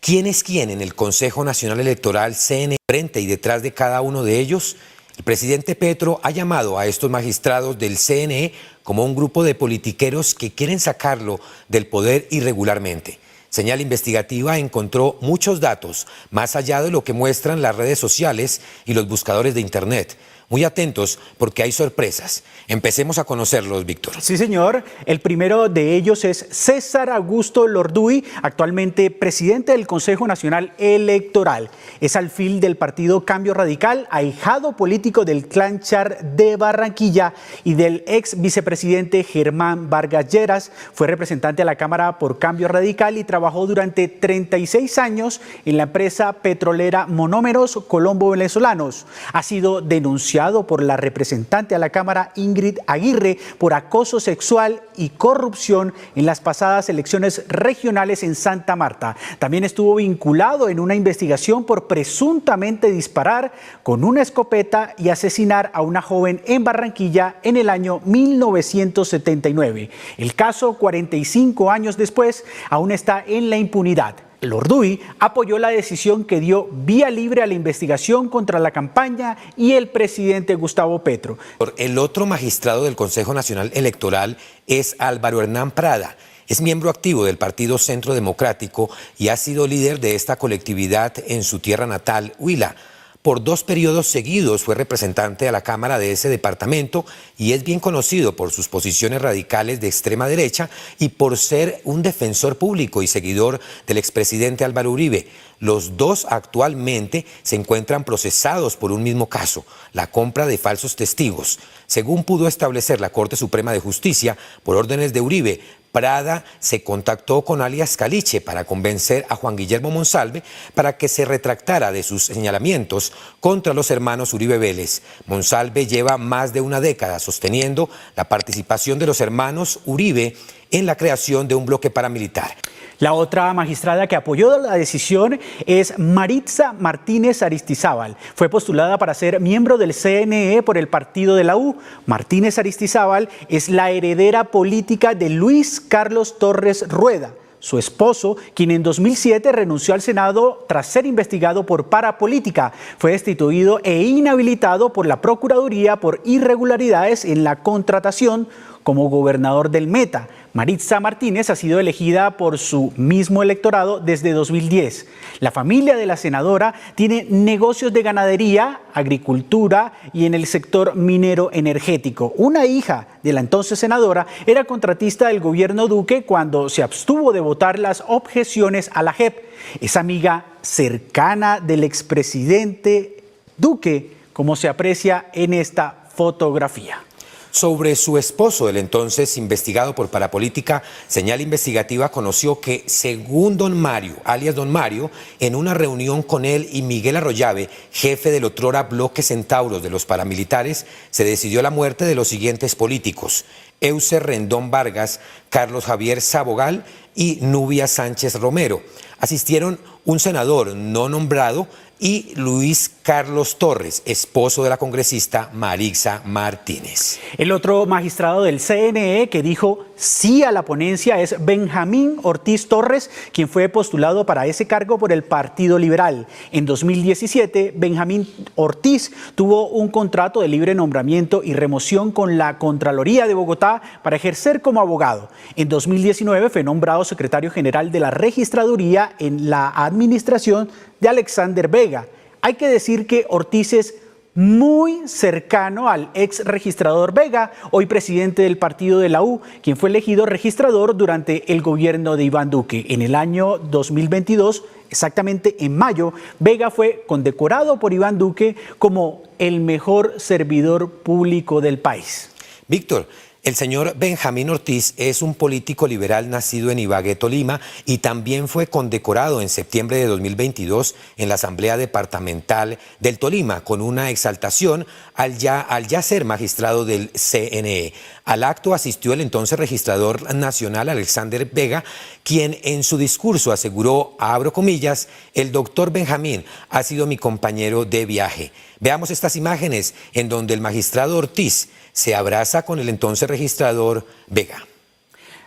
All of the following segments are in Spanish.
¿Quién es quién en el Consejo Nacional Electoral, CNE, frente y detrás de cada uno de ellos? El presidente Petro ha llamado a estos magistrados del CNE como un grupo de politiqueros que quieren sacarlo del poder irregularmente. Señal Investigativa encontró muchos datos, más allá de lo que muestran las redes sociales y los buscadores de Internet. Muy atentos porque hay sorpresas. Empecemos a conocerlos, Víctor. Sí, señor. El primero de ellos es César Augusto Lorduy, actualmente presidente del Consejo Nacional Electoral. Es alfil del partido Cambio Radical, ahijado político del clan Char de Barranquilla y del ex vicepresidente Germán Vargas Lleras. Fue representante a la Cámara por Cambio Radical y trabajó durante 36 años en la empresa petrolera Monómeros Colombo Venezolanos. Ha sido denunciado por la representante a la Cámara Ingrid Aguirre por acoso sexual y corrupción en las pasadas elecciones regionales en Santa Marta. También estuvo vinculado en una investigación por presuntamente disparar con una escopeta y asesinar a una joven en Barranquilla en el año 1979. El caso, 45 años después, aún está en la impunidad. Lorduy apoyó la decisión que dio vía libre a la investigación contra la campaña y el presidente Gustavo Petro. El otro magistrado del Consejo Nacional Electoral es Álvaro Hernán Prada. Es miembro activo del Partido Centro Democrático y ha sido líder de esta colectividad en su tierra natal, Huila. Por 2 periodos seguidos fue representante a la Cámara de ese departamento y es bien conocido por sus posiciones radicales de extrema derecha y por ser un defensor público y seguidor del expresidente Álvaro Uribe. Los dos actualmente se encuentran procesados por un mismo caso, la compra de falsos testigos. Según pudo establecer la Corte Suprema de Justicia, por órdenes de Uribe, Prada se contactó con alias Caliche para convencer a Juan Guillermo Monsalve para que se retractara de sus señalamientos contra los hermanos Uribe Vélez. Monsalve lleva más de una década sosteniendo la participación de los hermanos Uribe en la creación de un bloque paramilitar. La otra magistrada que apoyó la decisión es Maritza Martínez Aristizábal. Fue postulada para ser miembro del CNE por el partido de la U. Martínez Aristizábal es la heredera política de Luis Carlos Torres Rueda, su esposo, quien en 2007 renunció al Senado tras ser investigado por parapolítica. Fue destituido e inhabilitado por la Procuraduría por irregularidades en la contratación como gobernador del Meta. Maritza Martínez ha sido elegida por su mismo electorado desde 2010. La familia de la senadora tiene negocios de ganadería, agricultura y en el sector minero energético. Una hija de la entonces senadora era contratista del gobierno Duque cuando se abstuvo de votar las objeciones a la JEP. Es amiga cercana del expresidente Duque, como se aprecia en esta fotografía. Sobre su esposo, el entonces investigado por parapolítica, Señal Investigativa conoció que, según Don Mario, alias Don Mario, en una reunión con él y Miguel Arroyave, jefe del otrora Bloque Centauros de los paramilitares, se decidió la muerte de los siguientes políticos: Euser Rendón Vargas, Carlos Javier Sabogal y Nubia Sánchez Romero. Asistieron un senador no nombrado y Luis Carlos Torres, esposo de la congresista Maritza Martínez. El otro magistrado del CNE que dijo sí a la ponencia es Benjamín Ortiz Torres, quien fue postulado para ese cargo por el Partido Liberal. En 2017, Benjamín Ortiz tuvo un contrato de libre nombramiento y remoción con la Contraloría de Bogotá para ejercer como abogado. En 2019 fue nombrado secretario general de la Registraduría en la administración de Alexander Vega. Hay que decir que Ortiz es muy cercano al ex registrador Vega, hoy presidente del partido de la U, quien fue elegido registrador durante el gobierno de Iván Duque. En el año 2022, exactamente en mayo, Vega fue condecorado por Iván Duque como el mejor servidor público del país. Víctor, el señor Benjamín Ortiz es un político liberal nacido en Ibagué, Tolima, y también fue condecorado en septiembre de 2022 en la Asamblea Departamental del Tolima con una exaltación al ya ser magistrado del CNE. Al acto asistió el entonces registrador nacional Alexander Vega, quien en su discurso aseguró, abro comillas, el doctor Benjamín ha sido mi compañero de viaje. Veamos estas imágenes en donde el magistrado Ortiz se abraza con el entonces registrador Vega.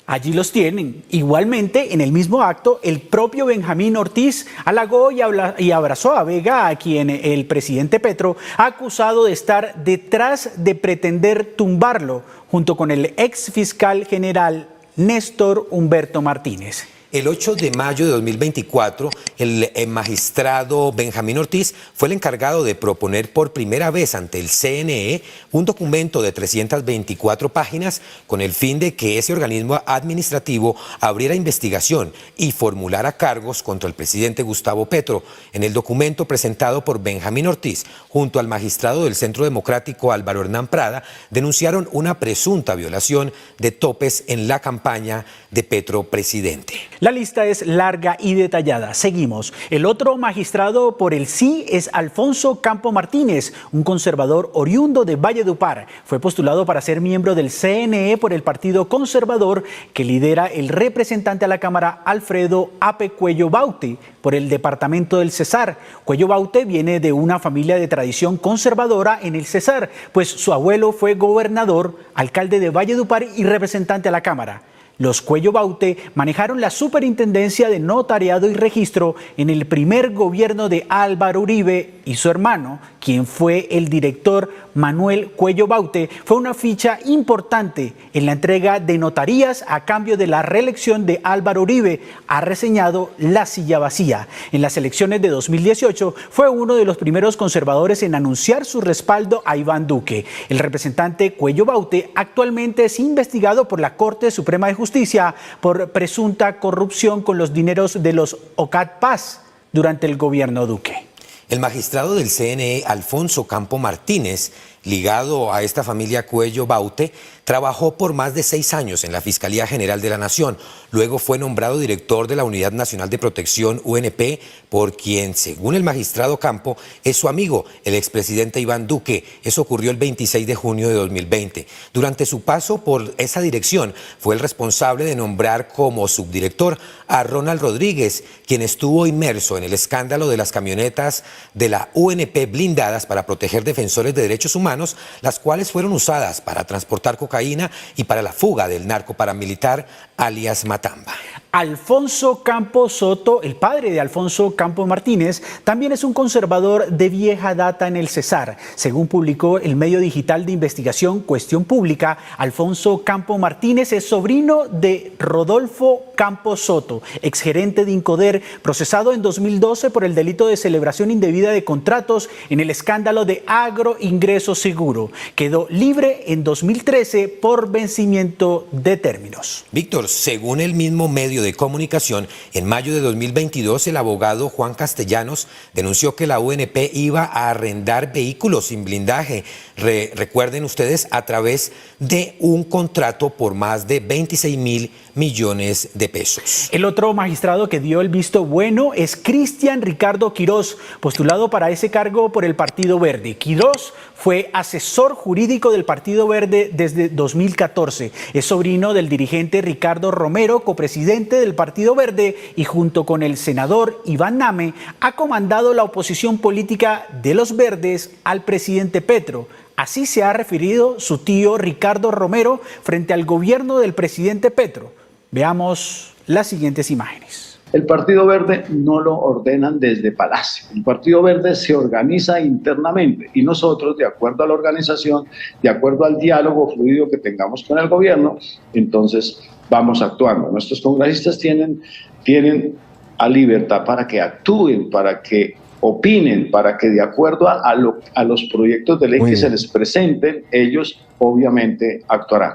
Allí los tienen. Igualmente, en el mismo acto, el propio Benjamín Ortiz halagó y abrazó a Vega, a quien el presidente Petro ha acusado de estar detrás de pretender tumbarlo, junto con el ex fiscal general Néstor Humberto Martínez. El 8 de mayo de 2024, el magistrado Benjamín Ortiz fue el encargado de proponer por primera vez ante el CNE un documento de 324 páginas con el fin de que ese organismo administrativo abriera investigación y formulara cargos contra el presidente Gustavo Petro. En el documento presentado por Benjamín Ortiz, junto al magistrado del Centro Democrático Álvaro Hernán Prada, denunciaron una presunta violación de topes en la campaña de Petro presidente. La lista es larga y detallada. Seguimos. El otro magistrado por el sí es Alfonso Campo Martínez, un conservador oriundo de Valledupar. Fue postulado para ser miembro del CNE por el Partido Conservador que lidera el representante a la Cámara Alfredo Ape Cuello Baute por el departamento del Cesar. Cuello Baute viene de una familia de tradición conservadora en el Cesar, pues su abuelo fue gobernador, alcalde de Valledupar y representante a la Cámara. Los Cuello Baute manejaron la superintendencia de notariado y registro en el primer gobierno de Álvaro Uribe, y su hermano, quien fue el director Manuel Cuello Baute, fue una ficha importante en la entrega de notarías a cambio de la reelección de Álvaro Uribe. Ha reseñado La Silla Vacía. En las elecciones de 2018 fue uno de los primeros conservadores en anunciar su respaldo a Iván Duque. El representante Cuello Baute actualmente es investigado por la Corte Suprema de Justicia por presunta corrupción con los dineros de los OCAT Paz durante el gobierno Duque. El magistrado del CNE, Alfonso Campo Martínez, ligado a esta familia Cuello Baute, trabajó por más de 6 años en la Fiscalía General de la Nación. Luego fue nombrado director de la Unidad Nacional de Protección, UNP, por quien, según el magistrado Campo, es su amigo, el expresidente Iván Duque. Eso ocurrió el 26 de junio de 2020. Durante su paso por esa dirección, fue el responsable de nombrar como subdirector a Ronald Rodríguez, quien estuvo inmerso en el escándalo de las camionetas de la UNP blindadas para proteger defensores de derechos humanos, las cuales fueron usadas para transportar cocaína y para la fuga del narco paramilitar alias Matamba. Alfonso Campo Soto, el padre de Alfonso Campo Martínez, también es un conservador de vieja data en el Cesar. Según publicó el medio digital de investigación Cuestión Pública, Alfonso Campo Martínez es sobrino de Rodolfo Campo Soto, exgerente de Incoder, procesado en 2012 por el delito de celebración indebida de contratos en el escándalo de Agroingreso Seguro. Quedó libre en 2013 por vencimiento de términos. Víctor, según el mismo medio de comunicación, en mayo de 2022 el abogado Juan Castellanos denunció que la UNP iba a arrendar vehículos sin blindaje, recuerden ustedes, a través de un contrato por más de 26.000 millones de pesos. El otro magistrado que dio el visto bueno es Cristian Ricardo Quirós, postulado para ese cargo por el Partido Verde. Quirós fue asesor jurídico del Partido Verde desde 2014. Es sobrino del dirigente Ricardo Romero, copresidente del Partido Verde, y junto con el senador Iván Name ha comandado la oposición política de los Verdes al presidente Petro. Así se ha referido su tío Ricardo Romero frente al gobierno del presidente Petro. Veamos las siguientes imágenes. El Partido Verde no lo ordenan desde Palacio. El Partido Verde se organiza internamente y nosotros, de acuerdo a la organización, de acuerdo al diálogo fluido que tengamos con el gobierno, entonces vamos actuando. Nuestros congresistas tienen a libertad para que actúen, para que opinen, para que de acuerdo a los proyectos de ley que se les presenten, ellos obviamente actuarán.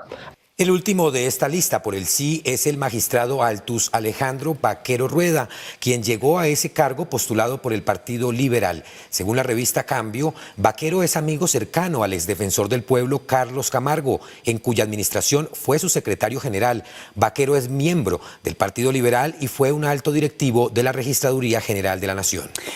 El último de esta lista por el sí es el magistrado Altus Alejandro Vaquero Rueda, quien llegó a ese cargo postulado por el Partido Liberal. Según la revista Cambio, Vaquero es amigo cercano al exdefensor del pueblo Carlos Camargo, en cuya administración fue su secretario general. Vaquero es miembro del Partido Liberal y fue un alto directivo de la Registraduría General de la Nación.